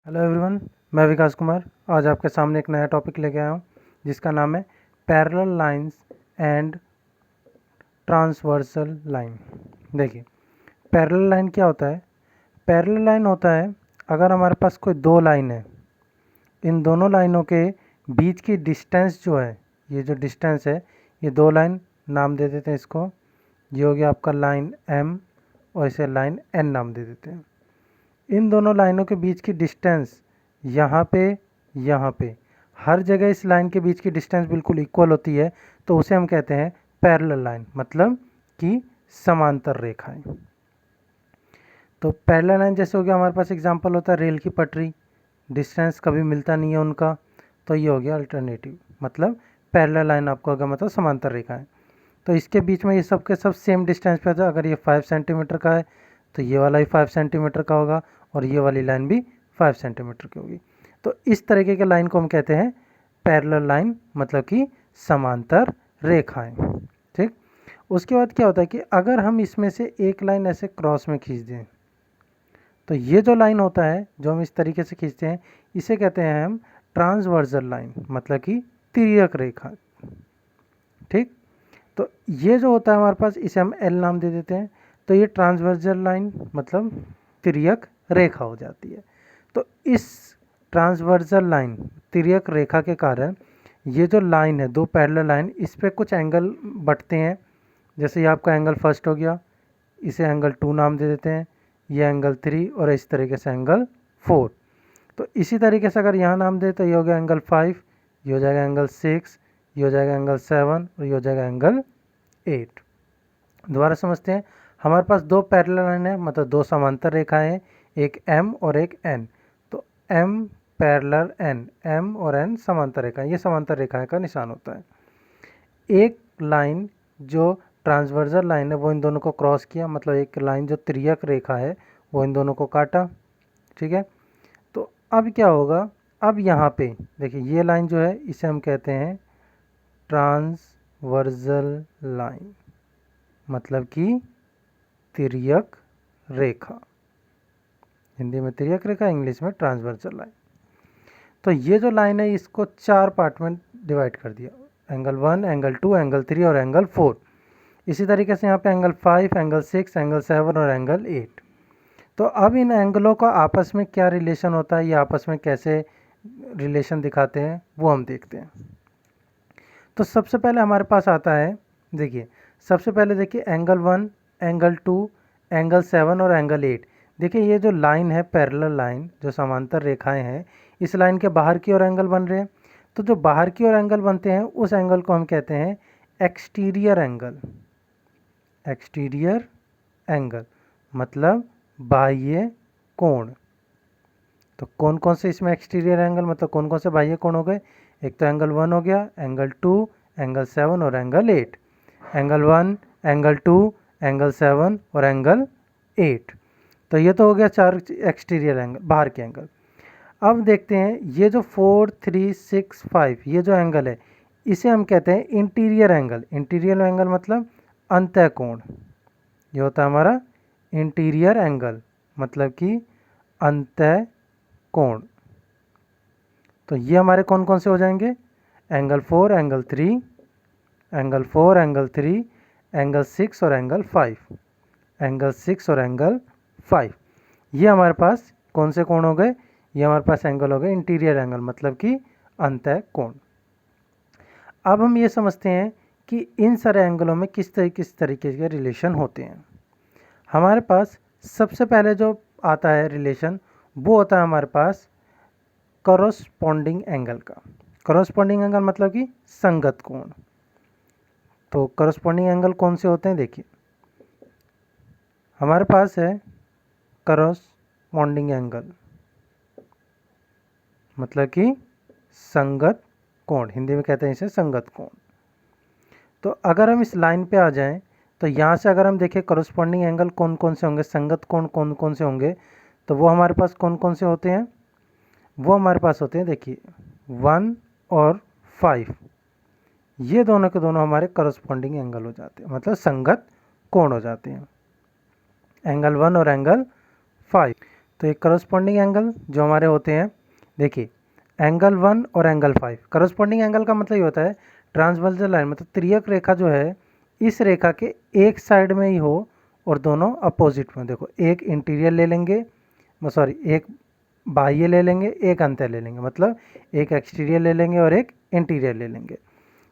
Hello everyone, मैं विकास कुमार आज आपके सामने एक नया टॉपिक लेके आया हूँ जिसका नाम है parallel lines and transversal line. देखिए, पैरेलल लाइन क्या होता है? पैरेलल लाइन होता है अगर हमारे पास कोई दो लाइन है, इन दोनों लाइनों के बीच की डिस्टेंस जो है, ये जो डिस्टेंस है, ये दो लाइन नाम दे देते हैं इसको। ये हो गया आपका लाइन M और इसे लाइन N नाम दे देते हैं। इन दोनों लाइनों के बीच की डिस्टेंस यहाँ पे हर जगह इस लाइन के बीच की डिस्टेंस बिल्कुल इक्वल होती है, तो उसे हम कहते हैं पैरेलल लाइन, मतलब कि समांतर रेखाएं। तो पैरेलल लाइन जैसे हो गया, हमारे पास एग्जांपल होता है रेल की पटरी, डिस्टेंस कभी मिलता नहीं है उनका, तो ये हो गया अल्टरनेटिव, मतलब पैरेलल लाइन आपको होगा मतलब समांतर रेखाएं। तो इसके बीच में ये सब के सब सेम डिस्टेंस पे होता है। अगर ये 5 सेंटीमीटर का है तो ये वाला भी 5 सेंटीमीटर का होगा और ये वाली लाइन भी 5 सेंटीमीटर की होगी। तो इस तरीके के लाइन को हम कहते हैं पैरेलल लाइन, मतलब कि समांतर रेखाएं। ठीक, उसके बाद क्या होता है कि अगर हम इसमें से एक लाइन ऐसे क्रॉस में खींच दें, तो ये जो लाइन होता है जो हम इस तरीके से खींचते हैं, इसे कहते हैं हम ट्रांसवर्सल लाइन, मतलब कि तिर्यक रेखा। ठीक, तो ये जो होता है हमारे पास, इसे हम एल नाम दे देते हैं। तो ये ट्रांसवर्सल लाइन मतलब तिर्यक रेखा हो जाती है। तो इस ट्रांसवर्सल लाइन तिर्यक रेखा के कारण ये जो लाइन है, दो पैरेलल लाइन, इस पे कुछ एंगल बटते हैं। जैसे ये आपका एंगल फर्स्ट हो गया, इसे एंगल 2 नाम दे देते हैं, ये एंगल 3 और इस तरीके से एंगल 4। तो इसी तरीके से अगर यहाँ नाम दे तो ये हो गया एंगल 5, ये हो जाएगा एंगल 6, ये हो जाएगा एंगल 7 और ये हो जाएगा एंगल 8। दोबारा समझते हैं, हमारे पास दो पैरेलल लाइन है, मतलब दो समांतर रेखाएं हैं, एक M और एक N। तो M पैरेलल N, M और N समांतर रेखा, ये समांतर रेखाएं का निशान होता है। एक लाइन जो ट्रांसवर्सल लाइन है वो इन दोनों को क्रॉस किया, मतलब एक लाइन जो तिर्यक रेखा है वो इन दोनों को काटा। ठीक है, तो अब क्या होगा, अब यहाँ पे देखिए ये लाइन जो है इसे हम कहते हैं ट्रांसवर्सल लाइन, मतलब कि तिर्यक रेखा। हिंदी में तिर्यक रेखा, इंग्लिश में ट्रांसवर्सल लाइन। तो ये जो लाइन है इसको 4 पार्ट में डिवाइड कर दिया, एंगल 1, एंगल 2, एंगल 3 और एंगल 4। इसी तरीके से यहाँ पे एंगल 5, एंगल 6, एंगल 7 और एंगल 8। तो अब इन एंगलों का आपस में क्या रिलेशन होता है, ये आपस में कैसे रिलेशन दिखाते हैं वो हम देखते हैं। तो सबसे पहले हमारे पास आता है, देखिए सबसे पहले देखिए एंगल 1, एंगल 2, एंगल 7 और एंगल 8। देखिए ये जो लाइन है पैरेलल लाइन, जो समांतर रेखाएं हैं, इस लाइन के बाहर की ओर एंगल बन रहे हैं। तो जो बाहर की ओर एंगल बनते हैं उस एंगल को हम कहते हैं एक्सटीरियर एंगल। एक्सटीरियर एंगल मतलब बाह्य कोण। तो कौन कौन से इसमें एक्सटीरियर एंगल, मतलब कौन कौन से बाह्य कोण हो गए? एक तो एंगल 1 हो गया, एंगल 2, एंगल 7 और एंगल 8। एंगल 1, एंगल 2, एंगल 7 और एंगल 8। तो ये तो हो गया 4 एक्सटीरियर एंगल, बाहर के एंगल। अब देखते हैं ये जो 4, 3, 6, 5 ये जो एंगल है, इसे हम कहते हैं इंटीरियर एंगल। इंटीरियर एंगल मतलब अंतः कोण। ये होता है हमारा इंटीरियर एंगल, मतलब कि अंतः कोण। तो ये हमारे कौन कौन से हो जाएंगे? Angle 4, angle 3, angle 4, angle 3, angle 6 और एंगल 5। एंगल 6 और एंगल 5 ये हमारे पास कौन से कोण हो गए? ये हमारे पास एंगल हो गए इंटीरियर एंगल, मतलब कि अंतः कोण। अब हम ये समझते हैं कि इन सारे एंगलों में किस तरीके के रिलेशन होते हैं। हमारे पास सबसे पहले जो आता है रिलेशन, वो होता है हमारे पास कॉरस्पॉन्डिंग एंगल का। कॉरस्पॉन्डिंग एंगल मतलब कि संगत कोण। तो कॉरस्पॉन्डिंग एंगल कौन से होते हैं? देखिए हमारे पास है कॉरस्पॉन्डिंग एंगल, मतलब कि संगत कोण, हिंदी में कहते हैं इसे संगत कोण। तो अगर हम इस लाइन पे आ जाएं, तो यहाँ से अगर हम देखें कॉरस्पॉन्डिंग एंगल कौन कौन से होंगे, संगत कोण कौन कौन से होंगे, तो वो हमारे पास कौन कौन से होते हैं? वो हमारे पास होते हैं, देखिए 1 और 5, ये दोनों के दोनों हमारे कॉरस्पॉन्डिंग एंगल हो जाते हैं, मतलब संगत कोण हो जाते हैं, एंगल 1 और एंगल 5। तो ये करस्पॉन्डिंग एंगल जो हमारे होते हैं, देखिए एंगल 1 और एंगल 5। करस्पॉन्डिंग एंगल का मतलब ये होता है ट्रांसवर्सल लाइन, मतलब त्रियक रेखा जो है इस रेखा के एक साइड में ही हो और दोनों अपोजिट में। देखो एक इंटीरियर ले लेंगे, सॉरी एक बाह्य ले लेंगे, एक अंतर ले लेंगे, मतलब एक एक्सटीरियर ले लेंगे और एक इंटीरियर ले लेंगे।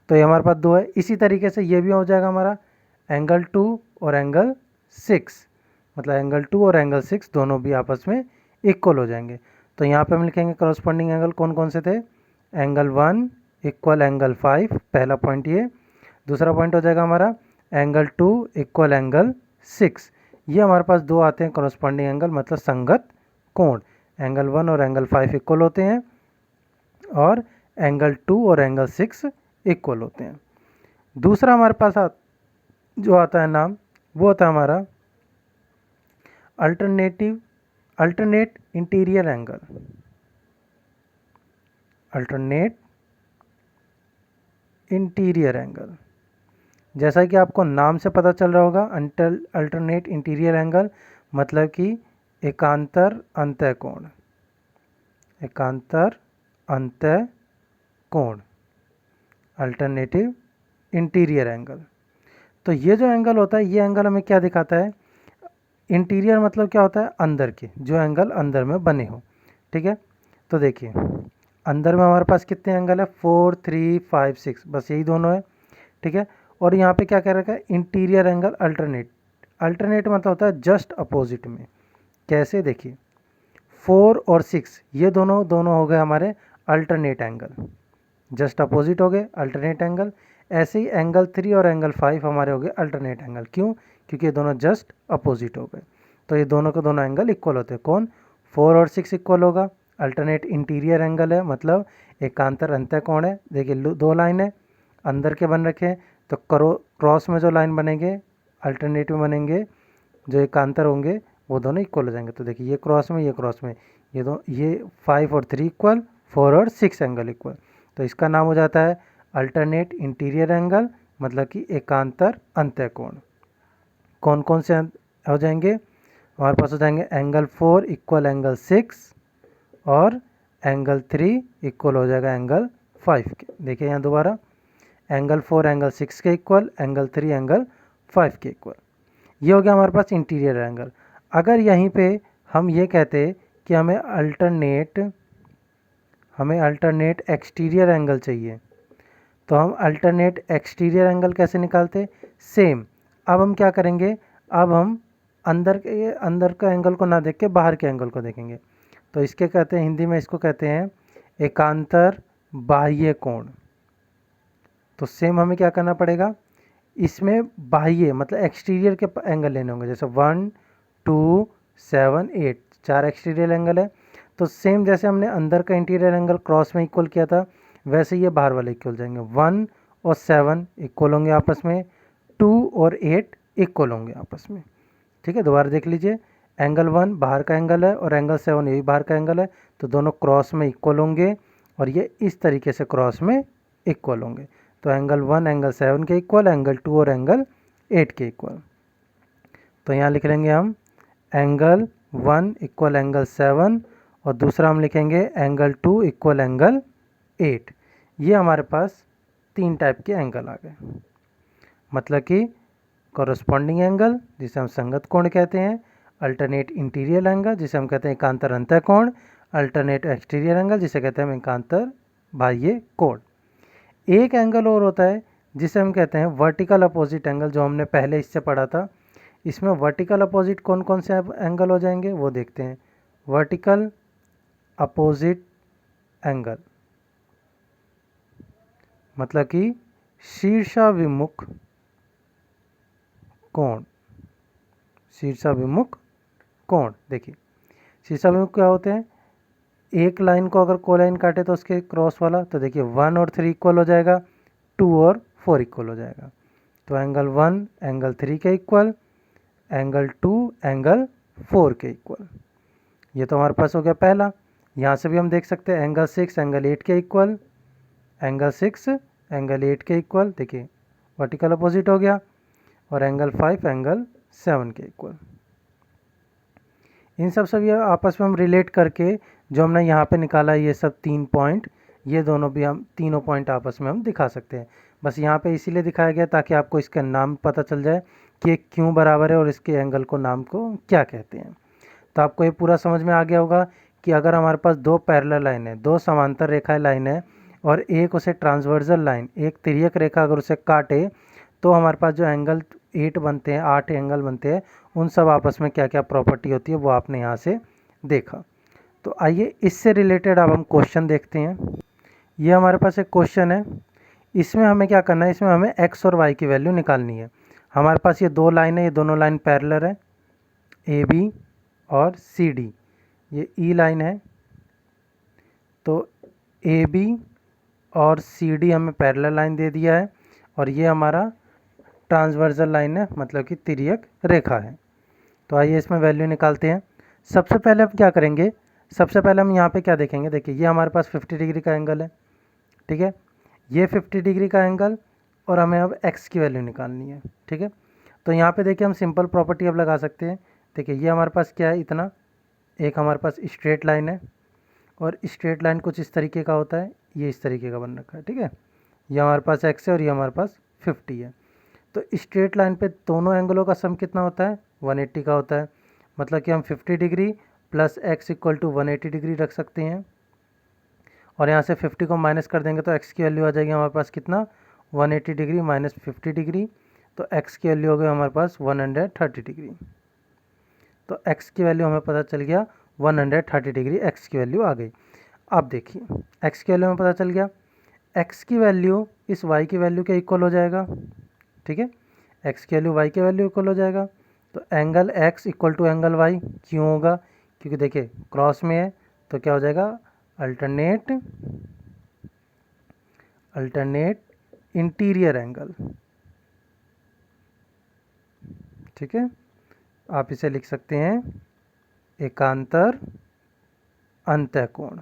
तो ये हमारे पास दो है। इसी तरीके से ये भी हो जाएगा हमारा एंगल 2 और एंगल 6, मतलब एंगल 2 और एंगल 6 दोनों भी आपस में इक्वल हो जाएंगे। तो यहाँ पे हम लिखेंगे करस्पॉन्डिंग एंगल कौन कौन से थे, एंगल 1 इक्वल एंगल 5, पहला पॉइंट ये। दूसरा पॉइंट हो जाएगा हमारा एंगल 2 इक्वल एंगल 6। ये हमारे पास दो आते हैं करस्पॉन्डिंग एंगल, मतलब संगत कोण। एंगल 1 और एंगल 5 इक्वल होते हैं और एंगल 2 और एंगल 6 इक्वल होते हैं। दूसरा हमारे पास जो आता है नाम, वो होता है हमारा alternate interior angle. Alternate interior angle, जैसा कि आपको नाम से पता चल रहा होगा, अल्टरनेट इंटीरियर एंगल मतलब कि एकांतर अंतः कोण। एकांतर अंतः कोण, अल्टरनेटिव इंटीरियर एंगल। तो ये जो एंगल होता है, ये एंगल हमें क्या दिखाता है, इंटीरियर मतलब क्या होता है, अंदर के, जो एंगल अंदर में बने हो। ठीक है, तो देखिए अंदर में हमारे पास कितने एंगल है, 4, 3, 5, 6, बस यही दोनों है। ठीक है, और यहाँ पे क्या कह रखा है, इंटीरियर एंगल अल्टरनेट। अल्टरनेट मतलब होता है जस्ट अपोजिट में। कैसे, देखिए 4 और 6 ये दोनों हो गए हमारे अल्टरनेट एंगल, जस्ट अपोजिट हो गए अल्टरनेट एंगल। ऐसे ही एंगल 3 और एंगल 5 हमारे हो गए अल्टरनेट एंगल। क्यों, क्योंकि ये दोनों जस्ट अपोजिट हो गए। तो ये दोनों के दोनों एंगल इक्वल होते हैं। कौन, 4 और 6 इक्वल होगा। अल्टरनेट इंटीरियर एंगल है, मतलब एकांतर अंतः कोण है। देखिए दो लाइन है अंदर के बन रखे हैं, तो क्रॉस में जो लाइन बनेंगे अल्टरनेट में बनेंगे, जो एकांतर होंगे वो दोनों इक्वल हो जाएंगे। तो देखिए ये क्रॉस में, ये क्रॉस में, ये 5 और 3 इक्वल, 4 और 6 एंगल इक्वल। तो इसका नाम हो जाता है अल्टरनेट इंटीरियर एंगल, मतलब कि एकांतर अंतः कोण। कौन कौन से हो जाएंगे हमारे पास, हो जाएंगे एंगल 4 इक्वल एंगल 6 और एंगल 3 इक्वल हो जाएगा एंगल 5 के। देखिए यहाँ दोबारा एंगल 4 एंगल 6 के इक्वल, एंगल 3 एंगल 5 के इक्वल। ये हो गया हमारे पास इंटीरियर एंगल। अगर यहीं पे हम ये कहते कि हमें अल्टरनेट एक्सटीरियर एंगल चाहिए, तो हम अल्टरनेट एक्सटीरियर एंगल कैसे निकालते, सेम। अब हम क्या करेंगे, अब हम अंदर का एंगल को ना देख के बाहर के एंगल को देखेंगे। तो इसके कहते हैं, हिंदी में इसको कहते हैं एकांतर बाह्य कोण। तो सेम हमें क्या करना पड़ेगा, इसमें बाह्य मतलब एक्सटीरियर के एंगल लेने होंगे। जैसे 1, 2, 7, 8 4 एक्सटीरियर एंगल है। तो सेम जैसे हमने अंदर का इंटीरियर एंगल क्रॉस में इक्वल किया था, वैसे ये बाहर वाले इक्वल जाएंगे। 1 और 7 इक्वल होंगे आपस में, 2 और 8 इक्वल होंगे आपस में। ठीक है, दोबारा देख लीजिए, एंगल 1 बाहर का एंगल है और एंगल 7 ये भी बाहर का एंगल है, तो दोनों क्रॉस में इक्वल होंगे और ये इस तरीके से क्रॉस में इक्वल होंगे। तो एंगल 1 एंगल 7 के इक्वल, एंगल 2 और एंगल 8 के इक्वल। तो यहाँ लिख लेंगे हम एंगल 1 इक्वल एंगल 7 और दूसरा हम लिखेंगे एंगल 2 इक्वल एंगल 8। ये हमारे पास 3 टाइप के एंगल आ गए, मतलब कि कॉरस्पॉन्डिंग एंगल जिसे हम संगत कोण कहते हैं, अल्टरनेट इंटीरियर एंगल जिसे हम कहते हैं एकांतर अंतः कोण, अल्टरनेट एक्सटीरियर एंगल जिसे कहते हैं हम एकांतर बाह्य कोण। एक एंगल और होता है जिसे हम कहते हैं वर्टिकल अपोजिट एंगल, जो हमने पहले इससे पढ़ा था। इसमें वर्टिकल अपोजिट कौन कौन से एंगल हो जाएंगे वो देखते हैं। वर्टिकल अपोजिट एंगल मतलब कि शीर्षाभिमुख कोण। शीर्षाभिमुख कोण, देखिए शीर्षाभिमुख क्या होते हैं, एक लाइन को अगर कोलाइन काटे तो उसके क्रॉस वाला, तो देखिए 1 और 3 इक्वल हो जाएगा, 2 और 4 इक्वल हो जाएगा। तो एंगल 1 एंगल 3 के इक्वल, एंगल 2 एंगल 4 के इक्वल। ये तो हमारे पास हो गया पहला। यहाँ से भी हम देख सकते हैं एंगल 6 एंगल 8 के इक्वल, एंगल 6 एंगल 8 के इक्वल, देखिए वर्टिकल अपोजिट हो गया, और एंगल 5 एंगल 7 के इक्वल। इन सब ये आपस में हम रिलेट करके जो हमने यहाँ पे निकाला ये सब 3 पॉइंट, ये दोनों भी हम तीनों पॉइंट आपस में हम दिखा सकते हैं। बस यहाँ पे इसीलिए दिखाया गया ताकि आपको इसका नाम पता चल जाए कि क्यों बराबर है और इसके एंगल को नाम को क्या कहते हैं। तो आपको ये पूरा समझ में आ गया होगा कि अगर हमारे पास दो पैरेलल लाइन है, दो समांतर रेखाएं लाइन है और एक उसे ट्रांसवर्सल लाइन, एक तिर्यक रेखा अगर उसे काटे तो हमारे पास जो एंगल 8 बनते हैं, 8 एंगल बनते हैं, उन सब आपस में क्या क्या प्रॉपर्टी होती है वो आपने यहाँ से देखा। तो आइए इससे रिलेटेड अब हम क्वेश्चन देखते हैं। ये हमारे पास एक क्वेश्चन है, इसमें हमें क्या करना है, इसमें हमें x और y की वैल्यू निकालनी है। हमारे पास ये दो लाइन है, ये दोनों लाइन पैरेलल है, AB और CD, ये E लाइन है। तो AB और CD हमें पैरेलल लाइन दे दिया है और ये हमारा ट्रांसवर्सल लाइन है, मतलब कि तिर्यक रेखा है। तो आइए इसमें वैल्यू निकालते हैं। सबसे पहले हम क्या करेंगे, सबसे पहले हम यहाँ पे क्या देखेंगे, देखिए ये हमारे पास 50 डिग्री का एंगल है, ठीक है, ये 50 डिग्री का एंगल और हमें अब x की वैल्यू निकालनी है, ठीक है। तो यहाँ पे देखिए हम सिंपल प्रॉपर्टी अब लगा सकते हैं। देखिए ये हमारे पास क्या है, इतना, एक हमारे पास स्ट्रेट लाइन है और स्ट्रेट लाइन कुछ इस तरीके का होता है, ये इस तरीके का बन रखा है, ठीक है। ये हमारे पास x है और ये हमारे पास 50 है। तो स्ट्रेट लाइन पे दोनों एंगलों का सम कितना होता है, 180 का होता है। मतलब कि हम 50 degree plus x equal to 180 degree रख सकते हैं और यहाँ से 50 को माइनस कर देंगे तो x की वैल्यू आ जाएगी हमारे पास कितना, 180 डिग्री माइनस 50 डिग्री, तो x की वैल्यू हो गई हमारे पास 130 डिग्री। तो x की वैल्यू हमें पता चल गया 130 डिग्री, x की वैल्यू आ गई। अब देखिए x की वैल्यू हमें पता चल गया, x की वैल्यू इस y की वैल्यू के इक्वल हो जाएगा, ठीक है, x की वैल्यू y की वैल्यू इक्वल हो जाएगा। तो angle x equal to angle y क्यों होगा, क्योंकि देखिए क्रॉस में है तो क्या हो जाएगा, अल्टरनेट इंटीरियर एंगल, ठीक है। आप इसे लिख सकते हैं एकांतर अंतःकोण।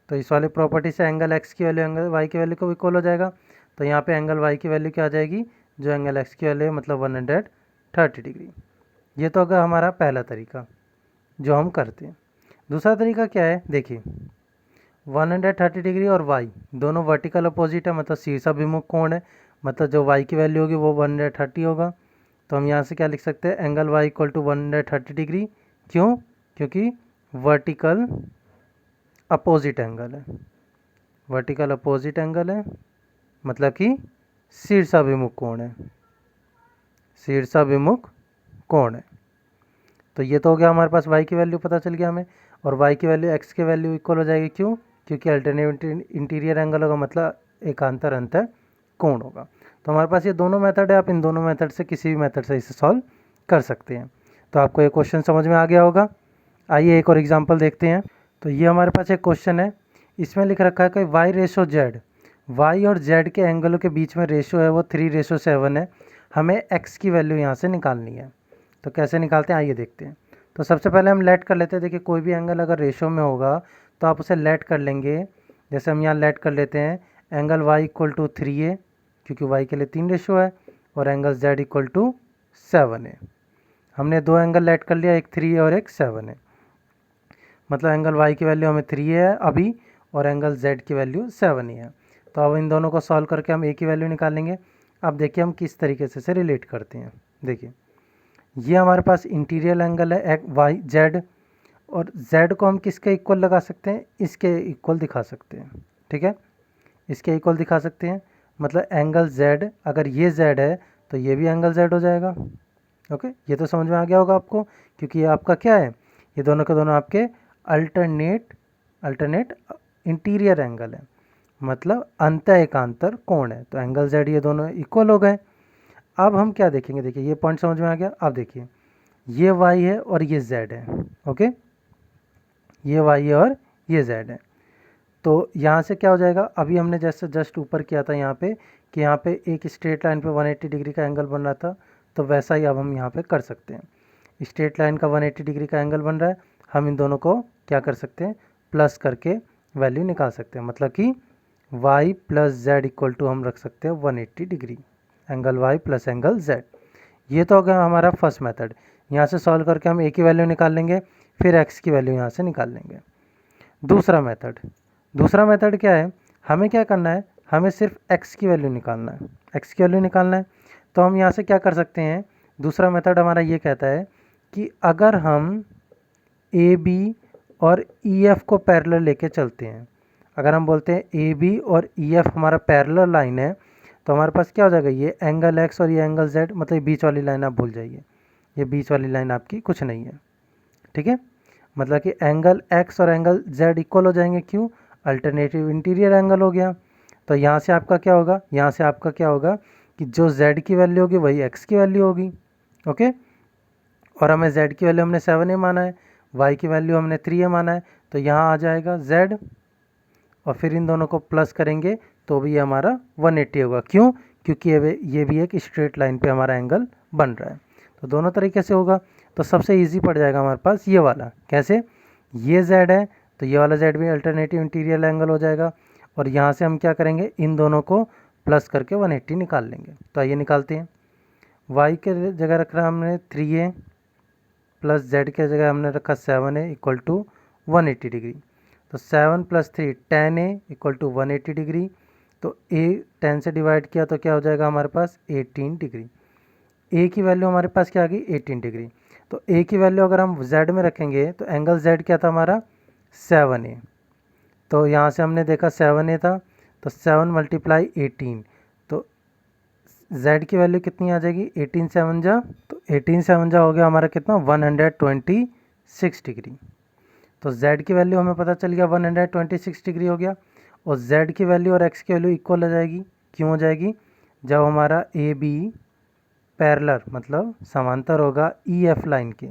तो इस वाली प्रॉपर्टी से एंगल x की वैल्यू एंगल y की वैल्यू को इक्वल हो जाएगा। तो यहाँ पे एंगल y की वैल्यू क्या आ जाएगी, जो एंगल x की वैल्यू है, मतलब 130 डिग्री। ये तो होगा हमारा पहला तरीका जो हम करते हैं। दूसरा तरीका क्या है, देखिए 130 डिग्री और y दोनों वर्टिकल अपोजिट है, मतलब शीर्षाभिमुख कोण है, मतलब जो y की वैल्यू होगी वो 130 होगा। तो हम यहाँ से क्या लिख सकते हैं, angle y equal to 130 degree, क्यों, क्योंकि वर्टिकल अपोजिट एंगल है, वर्टिकल अपोजिट एंगल है, मतलब कि शीर्षाभिमुख कोण है, शीर्षाभिमुख कोण है। तो ये तो हो गया हमारे पास y की वैल्यू पता चल गया हमें, और y की वैल्यू x के वैल्यू इक्वल हो जाएगी, क्यों, क्योंकि अल्टरनेट इंटीरियर एंगल होगा, मतलब एकांतर अंतर कोण होगा। तो हमारे पास ये दोनों मेथड है, आप इन दोनों मेथड से किसी भी मेथड से इसे सॉल्व कर सकते हैं। तो आपको ये क्वेश्चन समझ में आ गया होगा। आइए एक और एग्जाम्पल देखते हैं। तो ये हमारे पास एक क्वेश्चन है, इसमें लिख रखा है कि y/z, y और z के एंगलों के बीच में रेशो है वो 3/7 है, हमें x की वैल्यू यहाँ से निकालनी है। तो कैसे निकालते हैं आइए देखते हैं। तो सबसे पहले हम लेट कर लेते हैं। देखिए कोई भी एंगल अगर रेशो में होगा तो आप उसे लेट कर लेंगे। जैसे हम यहाँ लेट कर लेते हैं एंगल y इक्वल टू 3 है, क्योंकि y के लिए 3 रेशो है, और एंगल z इक्वल टू 7 है। हमने दो एंगल लेट कर लिया, एक 3 है और एक 7 है, मतलब एंगल y की वैल्यू हमें 3 है अभी और एंगल z की वैल्यू 7 ही है। तो अब इन दोनों को सॉल्व करके हम a की वैल्यू निकालेंगे। अब देखिए हम किस तरीके से इसे रिलेट करते हैं। देखिए ये हमारे पास इंटीरियर एंगल है y z, और z को हम किसके इक्वल लगा सकते हैं, इसके इक्वल दिखा सकते हैं, ठीक है, इसके इक्वल दिखा सकते हैं। मतलब एंगल z, अगर ये z है तो ये भी एंगल z हो जाएगा। ओके, ये तो समझ में आ गया होगा आपको, क्योंकि ये आपका क्या है, ये दोनों के दोनों आपके अल्टरनेट इंटीरियर एंगल है, मतलब अंत एकांतर कोण है। तो एंगल z ये दोनों इक्वल हो गए। अब हम क्या देखेंगे, देखिए ये पॉइंट समझ में आ गया। अब देखिए ये y है और ये z है, ओके, ये y है और ये z है। तो यहाँ से क्या हो जाएगा, अभी हमने जैसे जस्ट ऊपर किया था यहाँ पे कि यहाँ पे एक स्ट्रेट लाइन पे 180 डिग्री का एंगल बन रहा था, तो वैसा ही अब हम यहाँ पे कर सकते हैं। स्ट्रेट लाइन का 180 डिग्री का एंगल बन रहा है, हम इन दोनों को क्या कर सकते हैं, प्लस करके वैल्यू निकाल सकते हैं। मतलब कि y plus z equal to हम रख सकते हैं 180 degree, angle y plus angle z। ये तो हो गया हमारा फर्स्ट मेथड। यहाँ से सॉल्व करके हम ए की वैल्यू निकाल लेंगे, फिर एक्स की वैल्यू यहाँ से निकाल लेंगे। दूसरा मेथड क्या है, हमें क्या करना है, हमें सिर्फ एक्स की वैल्यू निकालना है, एक्स की वैल्यू निकालना है। तो हम यहाँ से क्या कर सकते हैं, दूसरा मेथड हमारा ये कहता है कि अगर हम ए बी और ई एफ को पैरेलल लेके चलते हैं, अगर हम बोलते हैं ए बी और ई एफ हमारा पैरेलल लाइन है, तो हमारे पास क्या हो जाएगा, ये एंगल एक्स और ये एंगल जेड, मतलब बीच वाली लाइन आप भूल जाइए, ये बीच वाली लाइन आपकी कुछ नहीं है, ठीक है। मतलब कि एंगल एक्स और एंगल जेड इक्वल हो जाएंगे, क्यों, अल्टरनेटिव इंटीरियर एंगल हो गया। तो यहाँ से आपका क्या होगा, यहाँ से आपका क्या होगा कि जो जेड की वैल्यू होगी वही एक्स की वैल्यू होगी, ओके। और हमें जेड की वैल्यू हमने 7a माना है, वाई की वैल्यू हमने 3a माना है, तो यहाँ आ जाएगा जेड, और फिर इन दोनों को प्लस करेंगे तो भी ये हमारा 180 होगा, क्यों, क्योंकि ये भी एक स्ट्रेट लाइन पे हमारा एंगल बन रहा है। तो दोनों तरीके से होगा। तो सबसे इजी पड़ जाएगा हमारे पास ये वाला, कैसे, ये जेड है तो ये वाला जेड भी अल्टरनेटिव इंटीरियर एंगल हो जाएगा, और यहाँ से हम क्या करेंगे, इन दोनों को प्लस करके 180 निकाल लेंगे। तो आइए निकालते हैं। वाई के जगह रख रहा हमने 3a प्लस जेड के जगह हमने रखा 7a इक्वल टू 180 डिग्री। तो 7 + 3 10a इक्वल टू 180 डिग्री। तो a 10 से डिवाइड किया तो क्या हो जाएगा हमारे पास 18 डिग्री। a की वैल्यू हमारे पास क्या आ गई 18 डिग्री। तो a की वैल्यू अगर हम z में रखेंगे तो एंगल z क्या था हमारा 7a। तो यहाँ से हमने देखा 7a था, तो 7 × 18, तो z की वैल्यू कितनी आ जाएगी 18 7 जा, तो 18 7 जा हो गया हमारा कितना 126 डिग्री। तो z की वैल्यू हमें पता चल गया 126 डिग्री हो गया, और z की वैल्यू और x की वैल्यू इक्वल हो जाएगी। क्यों हो जाएगी, जब हमारा ए बी पैरेलल मतलब समांतर होगा ई एफ लाइन के,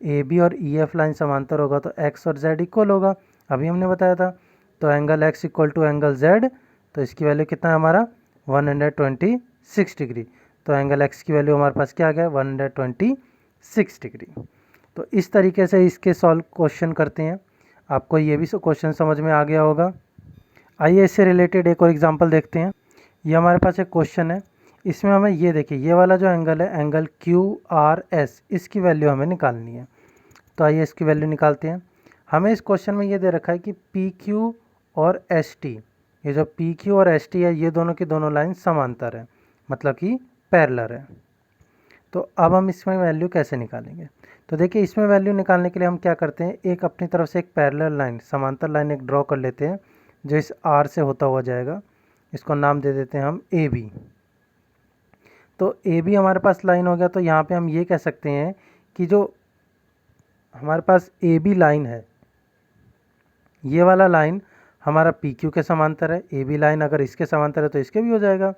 ए बी और ई एफ लाइन समांतर होगा तो x और z इक्वल होगा, अभी हमने बताया था। तो angle x equal to angle z, तो इसकी वैल्यू कितना है हमारा 126 डिग्री। तो एंगल x की वैल्यू हमारे पास क्या आ गया 126 डिग्री। तो इस तरीके से इसके सॉल्व क्वेश्चन करते हैं। आपको ये भी क्वेश्चन समझ में आ गया होगा। आइए इससे रिलेटेड एक और एग्जांपल देखते हैं। ये हमारे पास एक क्वेश्चन है, इसमें हमें ये देखिए, ये वाला जो एंगल है एंगल क्यू आर एस, इसकी वैल्यू हमें निकालनी है। तो आइए इसकी वैल्यू निकालते हैं। हमें इस क्वेश्चन में ये दे रखा है कि पी क्यू और एस टी, ये जो पी क्यू और एस टी है ये दोनों की दोनों लाइन समांतर है, मतलब कि पैरेलल है। तो अब हम इसमें वैल्यू कैसे निकालेंगे, तो देखिए इसमें वैल्यू निकालने के लिए हम क्या करते हैं, एक अपनी तरफ से एक पैरेलल लाइन समांतर लाइन एक ड्रॉ कर लेते हैं जो इस आर से होता हुआ जाएगा। इसको नाम दे देते हैं हम ए बी। तो ए बी हमारे पास लाइन हो गया। तो यहाँ पे हम ये कह सकते हैं कि जो हमारे पास ए बी लाइन है, ये वाला लाइन हमारा पी क्यू के समांतर है। ए बी लाइन अगर इसके समांतर है तो इसके भी हो जाएगा,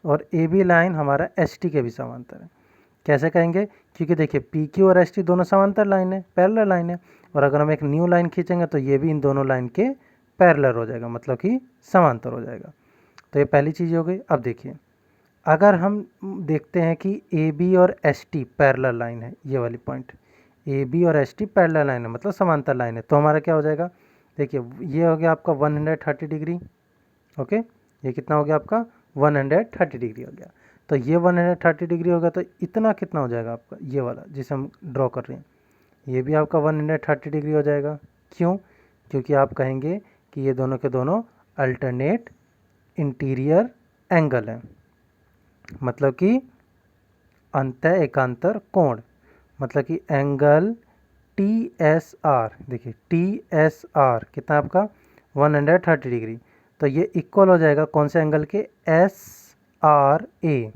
और ए बी लाइन हमारा एस टी के भी समांतर है। कैसे कहेंगे, क्योंकि देखिए पी क्यू और एस टी दोनों समांतर लाइन है, पैरेलल लाइन है, और अगर हम एक न्यू लाइन खींचेंगे तो ये भी इन दोनों लाइन के पैरेलल हो जाएगा, मतलब कि समांतर हो जाएगा। तो ये पहली चीज़ हो गई। अब देखिए अगर हम देखते हैं कि ए बी और एस टी पैरेलल लाइन है, ये वाली पॉइंट ए बी और एस टी पैरेलल लाइन है मतलब समांतर लाइन है, तो हमारा क्या हो जाएगा, देखिए ये हो गया आपका 130 डिग्री, ओके, ये कितना हो गया आपका 130 डिग्री हो गया। तो ये 130 डिग्री होगा, तो इतना कितना हो जाएगा आपका ये वाला जिसे हम ड्रॉ कर रहे हैं, ये भी आपका 130 डिग्री हो जाएगा। क्यों, क्योंकि आप कहेंगे कि ये दोनों के दोनों अल्टरनेट इंटीरियर एंगल हैं, मतलब कि अंतः एकांतर कोण, मतलब कि एंगल टी एस आर, देखिए टी एस आर कितना आपका 130 डिग्री। तो ये इक्वल हो जाएगा कौन से एंगल के, S R A,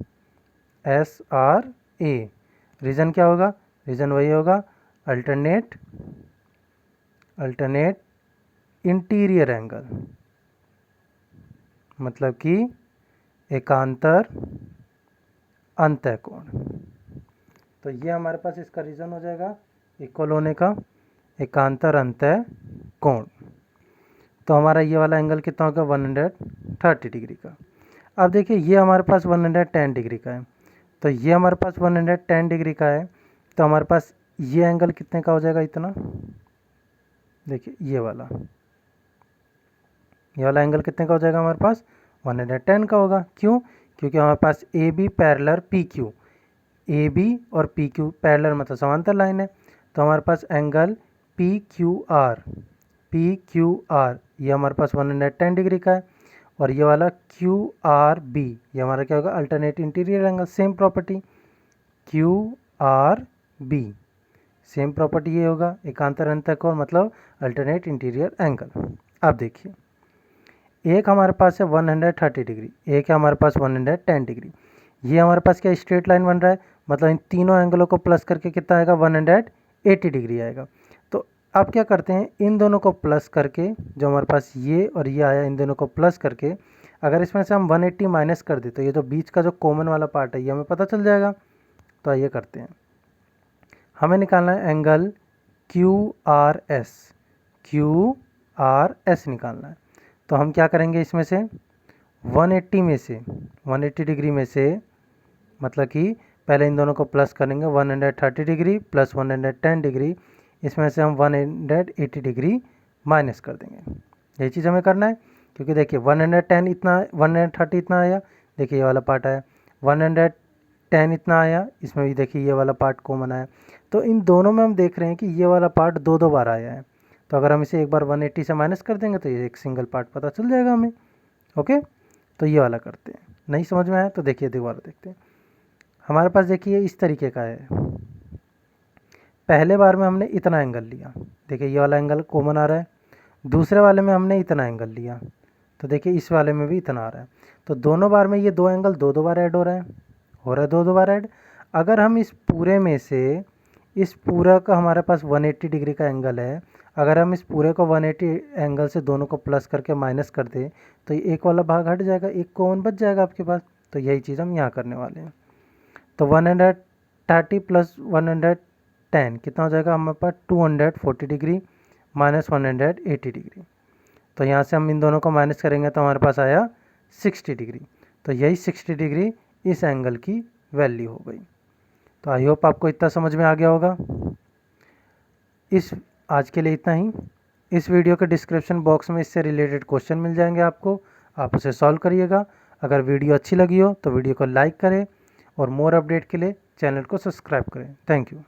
S R A. Reason क्या होगा, रीज़न वही होगा अल्टरनेट इंटीरियर एंगल, मतलब कि एकांतर अंतःकोण। तो ये हमारे पास इसका रीज़न हो जाएगा इक्वल होने का, एकांतर अंतःकोण। तो हमारा ये वाला एंगल कितना होगा 130 डिग्री का। अब देखिए ये हमारे पास 110 डिग्री का है, तो ये हमारे पास 110 डिग्री का है, तो हमारे पास ये एंगल कितने का हो जाएगा, इतना, देखिए ये वाला एंगल कितने का हो जाएगा हमारे पास 110 का होगा। क्यों, क्योंकि हमारे पास A B parallel P Q, A B और पी क्यू पैरेलल मतलब समांतर लाइन है, तो हमारे पास एंगल पी क्यू आर ये हमारे पास 110 डिग्री का है, और ये वाला क्यू आर बी ये हमारा क्या होगा, alternate interior angle. Same property q r b, same property ये होगा, एकांतर अंतः कोण मतलब अल्टरनेट इंटीरियर एंगल। अब देखिए, एक हमारे पास है 130 डिग्री, एक है हमारे पास 110 डिग्री। ये हमारे पास क्या स्ट्रेट लाइन बन रहा है, मतलब इन तीनों एंगलों को प्लस करके कितना आएगा, 180 डिग्री आएगा। तो अब क्या करते हैं, इन दोनों को प्लस करके, जो हमारे पास ये और ये आया, इन दोनों को प्लस करके अगर इसमें से हम 180 माइनस कर दें तो ये जो बीच का जो कॉमन वाला पार्ट है ये हमें पता चल जाएगा। तो आइए करते हैं, हमें निकालना है एंगल क्यू आर एस निकालना है। तो हम क्या करेंगे, इसमें से 180 डिग्री में से, मतलब कि पहले इन दोनों को प्लस करेंगे, 130 डिग्री प्लस 110 डिग्री, इसमें से हम 180 डिग्री माइनस कर देंगे। यही चीज़ हमें करना है, क्योंकि देखिए 110 इतना, 130 इतना आया, देखिए ये वाला पार्ट आया, 110 इतना आया, इसमें भी देखिए ये वाला पार्ट कॉमन आया। तो इन दोनों में हम देख रहे हैं कि ये वाला पार्ट दो बार आया है, तो अगर हम इसे एक बार 180 से माइनस कर देंगे तो ये एक सिंगल पार्ट पता चल जाएगा हमें। ओके, तो ये वाला करते हैं। नहीं समझ में आया तो देखिए दोबारा देखते हैं। हमारे पास देखिए इस तरीके का है, पहले बार में हमने इतना एंगल लिया, देखिए ये वाला एंगल कॉमन आ रहा है, दूसरे वाले में हमने इतना एंगल लिया, तो देखिए इस वाले में भी इतना आ रहा है। तो दोनों बार में ये दो एंगल दो बार ऐड हो रहा है दो बार ऐड। अगर हम इस पूरे में से, इस पूरा का हमारे पास 180 डिग्री का एंगल है, अगर हम इस पूरे को 180 एंगल से दोनों को प्लस करके माइनस कर दें तो ये एक वाला भाग हट जाएगा, एक कॉमन बच जाएगा आपके पास। तो यही चीज़ हम यहाँ करने वाले हैं। तो 130 प्लस 110 कितना हो जाएगा हमारे पास, 240 डिग्री माइनस 180 डिग्री। तो यहाँ से हम इन दोनों को माइनस करेंगे तो हमारे पास आया 60 डिग्री। तो यही 60 डिग्री इस एंगल की वैल्यू हो गई। तो आई होप आपको इतना समझ में आ गया होगा। आज के लिए इतना ही। इस वीडियो के डिस्क्रिप्शन बॉक्स में इससे रिलेटेड क्वेश्चन मिल जाएंगे आपको, आप उसे सॉल्व करिएगा। अगर वीडियो अच्छी लगी हो तो वीडियो को लाइक करें और मोर अपडेट के लिए चैनल को सब्सक्राइब करें। Thank you.